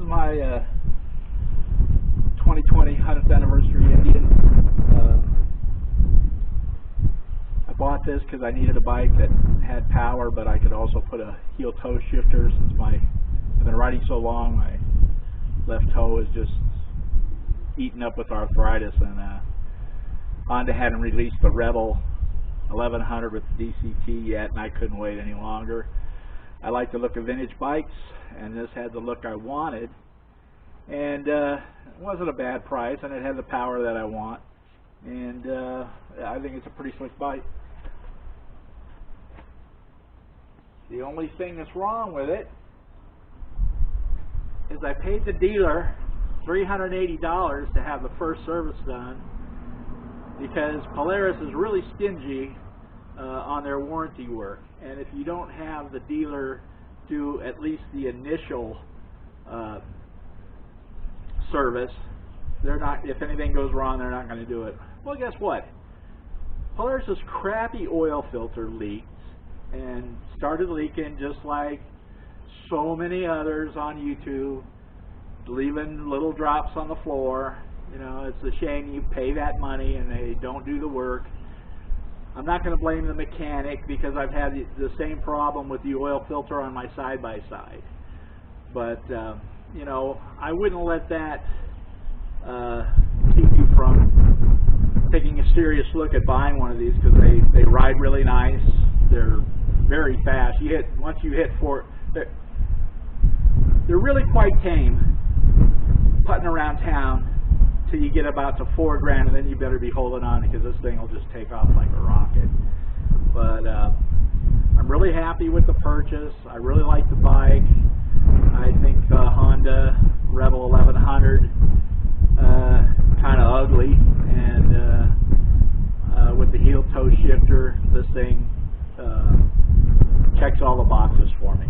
my 2020 100th anniversary Indian. I bought this because I needed a bike that had power, but I could also put a heel-toe shifter since I've been riding so long. My left toe is just eaten up with arthritis, and Honda hadn't released the Rebel 1100 with the DCT yet, and I couldn't wait any longer. I like the look of vintage bikes, and this had the look I wanted, and it wasn't a bad price, and it had the power that I want, and I think it's a pretty slick bike. The only thing that's wrong with it is I paid the dealer $380 to have the first service done, because Polaris is really stingy on their warranty work, and if you don't have the dealer do at least the initial service, they're not, if anything goes wrong, they're not going to do it. Well, guess what? Polaris's crappy oil filter leaked and started leaking just like so many others on YouTube, leaving little drops on the floor. You know, it's a shame you pay that money and they don't do the work. I'm not going to blame the mechanic, because I've had the same problem with the oil filter on my side-by-side. But, you know, I wouldn't let that keep you from taking a serious look at buying one of these, because they ride really nice. They're very fast. Once you hit four, they're really quite tame putting around town till you get about to $4 grand, and then you better be holding on, because this thing will just take off like a rocket. But I'm really happy with the purchase. I really like the bike. I think the Honda Rebel 1100 kind of ugly, and with the heel toe shifter, this thing checks all the boxes for me.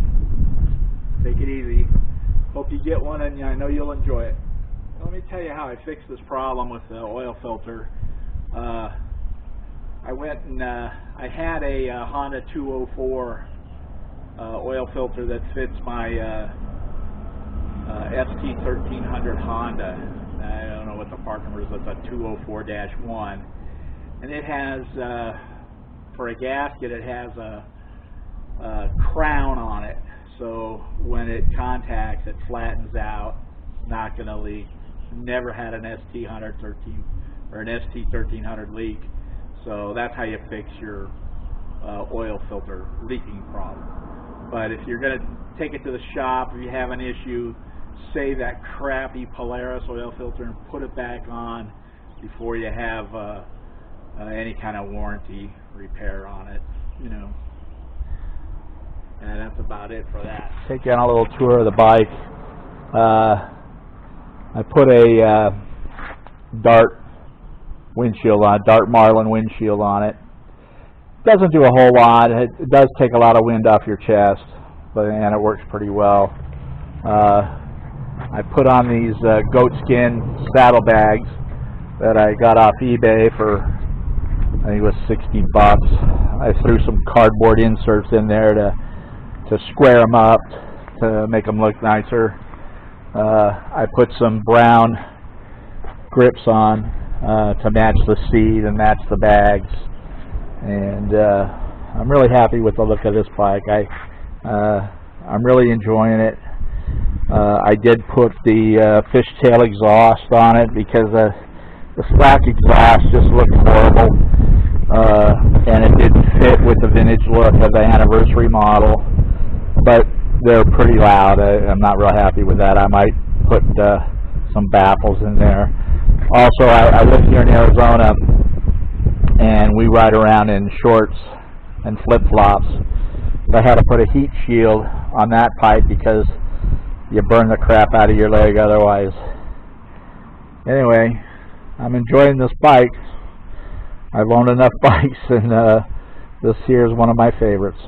Take it easy. Hope you get one, and I know you'll enjoy it. Let me tell you how I fixed this problem with the oil filter. I went and I had a Honda 204 oil filter that fits my ST1300 Honda. I don't know what the part number is. It's a 204-1, and it has for a gasket, it has a crown on it, so when it contacts, it flattens out. Not going to leak. Never had an ST13 or an ST1300 leak, so that's how you fix your oil filter leaking problem. But if you're going to take it to the shop, if you have an issue, save that crappy Polaris oil filter and put it back on before you have any kind of warranty repair on it, you know. And that's about it for that. Take you on a little tour of the bike. I put a Dart windshield on, Dart Marlin windshield on it. Doesn't do a whole lot. It does take a lot of wind off your chest, and it works pretty well. I put on these goatskin saddlebags that I got off eBay for, I think it was 60 bucks. I threw some cardboard inserts in there to square them up to make them look nicer. I put some brown grips on to match the seat and match the bags, and I'm really happy with the look of this bike. I'm really enjoying it. I did put the fishtail exhaust on it because the slack exhaust just looked horrible, and it didn't fit with the vintage look of the anniversary model, but they're pretty loud. I'm not real happy with that. I might put some baffles in there. Also, I live here in Arizona, and we ride around in shorts and flip-flops. I had to put a heat shield on that pipe because you burn the crap out of your leg otherwise. Anyway, I'm enjoying this bike. I've owned enough bikes, and this here is one of my favorites.